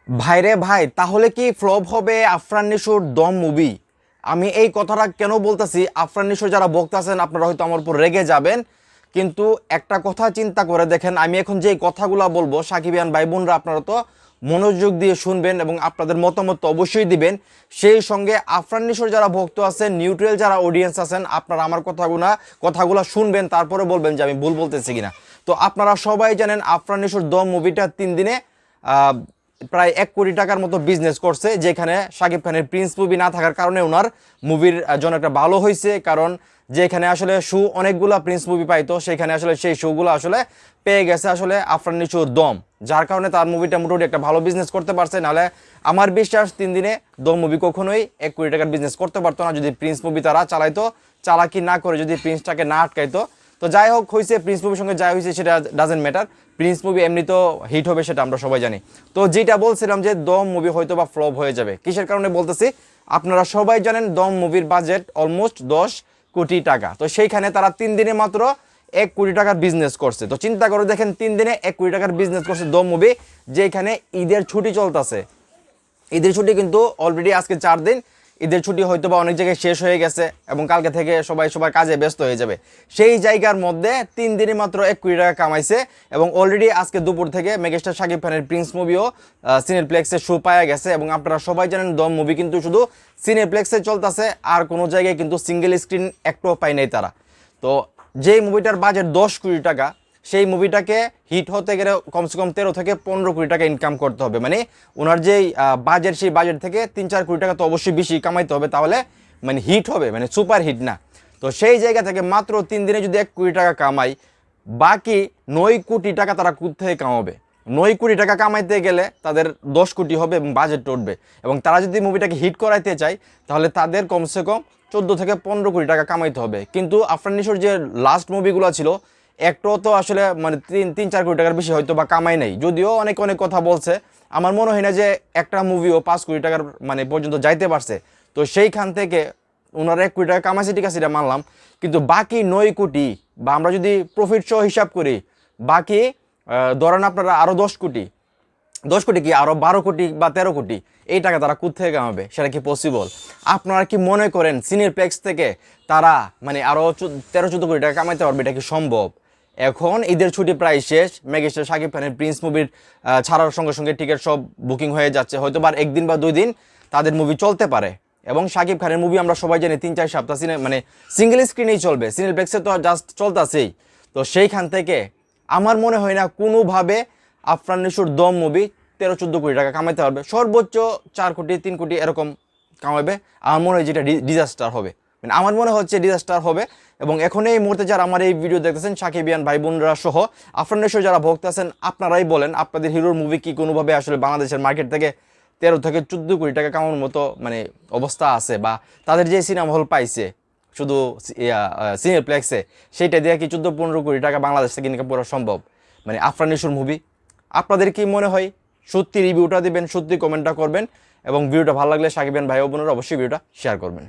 ভাইরে ভাই, তাহলে কি ফ্লপ হবে আফরান নিশোর দম মুভি? আমি এই কথাটা কেন বলতেছি, আফরান নিশোর যারা বক্তা আছেন আপনারা হয়তো আমার উপর রেগে যাবেন, কিন্তু একটা কথা চিন্তা করে দেখেন, আমি এখন যে কথাগুলো বলবো সাকিবিয়ান ভাই বোনরা আপনারা তো মনোযোগ দিয়ে শুনবেন এবং আপনাদের মতামত তো অবশ্যই দিবেন। সেই সঙ্গে আফরান নিশোর যারা ভক্ত আছেন, নিউট্রাল যারা অডিয়েন্স আছেন, আপনারা আমার কথাগুলো শুনবেন, তারপরে বলবেন যে আমি ভুল বলতেছি কিনা। তো আপনারা সবাই জানেন আফরান নিশোর দম মুভিটা 3 দিনে প্রায় 1 কোটি টাকার মতো বিজনেস করছে, যেখানে শাকিব খানের প্রিন্স মুভি না থাকার কারণে ওনার মুভির জন্য একটা ভালো হয়েছে। কারণ যেখানে আসলে শো অনেকগুলা প্রিন্স মুভি পাইতো, সেখানে আসলে সেই শোগুলো আসলে পেয়ে গেছে আসলে আফরান নিশোর দম, যার কারণে তার মুভিটা মোটামুটি একটা ভালো বিজনেস করতে পারছে। নাহলে আমার বিশ্বাস 3 দিনে দম মুভি কখনোই 1 কোটি টাকার বিজনেস করতে পারতো না, যদি প্রিন্স মুভি তারা চালাইতো, চালাকি না করে যদি প্রিন্সটাকে না আটকাইতো। তো যাই হোক হয়েছে, প্রিন্স মুভির সঙ্গে যাই হয়েছে সেটা ডাজেন্ট ম্যাটার, প্রিন্স মুভি এমনি তো হিট হবে সেটা আমরা সবাই জানি। তো যেটা বলছিলাম যে দম মুভি হয়তো বা ফ্লপ হয়ে যাবে, কিসের কারণে বলতেছি, আপনারা সবাই জানেন দম মুভির বাজেট অলমোস্ট 10 কোটি টাকা। তো সেইখানে তারা 3 দিনে মাত্র 1 কোটি টাকার বিজনেস করছে। তো চিন্তা করে দেখেন, 3 দিনে 1 কোটি টাকার বিজনেস করছে দম মুভি, যেখানে ঈদের ছুটি চলতেছে। ঈদের ছুটি কিন্তু অলরেডি আজকে 4 দিন, ঈদের ছুটি হয়তো বা অনেক জায়গায় শেষ হয়ে গেছে এবং কালকে থেকে সবাই সবার কাজে ব্যস্ত হয়ে যাবে। সেই জায়গার মধ্যে 3 দিনে মাত্র 1 কোটি টাকা কামাইছে এবং অলরেডি আজকে দুপুর থেকে মেগাস্টার শাকিব খানের প্রিন্স মুভিও সিনেপ্লেক্সে শো পাওয়া গেছে। এবং আপনারা সবাই জানেন দম মুভি কিন্তু শুধু সিনেপ্লেক্সে চলতেছে, আর কোনো জায়গায় কিন্তু সিঙ্গেল স্ক্রিন একটাও পায় নাই তারা। তো যেই মুভিটার বাজেট 10 কোটি টাকা, সেই মুভিটাকে হিট হতে গেলে কমসে কম 13 থেকে 15 কোটি টাকা ইনকাম করতে হবে। মানে ওনার যেই বাজেট, সেই বাজেট থেকে 3-4 কোটি টাকা তো অবশ্যই বেশি কামাইতে হবে, তাহলে মানে হিট হবে, মানে সুপার হিট না। তো সেই জায়গা থেকে মাত্র 3 দিনে যদি 1 কোটি টাকা কামাই, বাকি 9 কোটি টাকা তারা কোত্থেকে কামাবে? 9 কোটি টাকা কামাইতে গেলে তাদের 10 কোটি হবে এবং বাজেট উঠবে। এবং তারা যদি মুভিটাকে হিট করাইতে চায়, তাহলে তাদের কমসে কম 14 থেকে 15 কোটি টাকা কামাইতে হবে। কিন্তু আফরান নিশোর যে লাস্ট মুভিগুলো ছিল, একটাও তো আসলে মানে 3-4 কোটি টাকার বেশি হয়তো বা কামাই নাই, যদিও অনেক অনেক কথা বলছে। আমার মনে হয় না যে একটা মুভিও 5 কোটি টাকার মানে পর্যন্ত যাইতে পারছে। তো সেইখান থেকে ওনারা 1 কোটি টাকা কামাইছে, ঠিক আছে, এটা মানলাম, কিন্তু বাকি 9 কোটি, বা আমরা যদি প্রফিট সহ হিসাব করি, বাকি ধরেন আপনারা আরও 10 কোটি, 10 কোটি কি আরও 12 কোটি বা 13 কোটি, এই টাকা তারা কোত্থেকে কামাবে? সেটা কি পসিবল? আপনারা কি মনে করেন সিনেপ্লেক্স থেকে তারা মানে আরও 13-14 কোটি টাকা কামাইতে পারবে? এটা কি সম্ভব? এখন ঈদের ছুটি প্রায় শেষ, মেগাস্টার শাকিব খানের প্রিন্স মুভির ছাড়ার সঙ্গে সঙ্গে টিকিট সব বুকিং হয়ে যাচ্ছে, হয়তো বা 1 দিন বা 2 দিন তাদের মুভি চলতে পারে। এবং শাকিব খানের মুভি আমরা সবাই জানি 3-4 সপ্তাহ মানে সিঙ্গেল স্ক্রিনেই চলবে, সিনেপ্লেক্সে তো জাস্ট চলতেছেই। তো সেইখান থেকে আমার মনে হয় না কোনোভাবে আফরান নিশোর দম মুভি 13-14 কোটি টাকা কামাইতে পারবে। সর্বোচ্চ 4 কোটি 3 কোটি এরকম কামাবে। আমার মনে হয় যেটা ডিজাস্টার হবে, মানে আমার মনে হচ্ছে ডিজাস্টার হবে। এবং এখন এই মুহূর্তে যারা আমার এই ভিডিও দেখতেছেন, সাকিবিয়ান ভাই বোনরা সহ আফরান নিশোর যারা ভক্ত আছেন, আপনারাই বলেন আপনাদের হিরোর মুভি কি কোনোভাবে আসলে বাংলাদেশের মার্কেট থেকে 13 থেকে 14 কোটি টাকা কামানোর মতো মানে অবস্থা আছে? বা তাদের যে সিনেমা হল পাইছে শুধু সিনেপ্লেক্সে, সেইটা দিয়ে কি 14-15 কোটি টাকা বাংলাদেশ থেকে ইনকাম করা সম্ভব? মানে আফরান নিশোর মুভি, আপনাদের কি মনে হয়? সত্যি রিভিউটা দিবেন, সত্যি কমেন্টটা করবেন, এবং ভিডিওটা ভালো লাগলে সাকিবিয়ান ভাই ও বোনেরা অবশ্যই ভিডিওটা শেয়ার করবেন।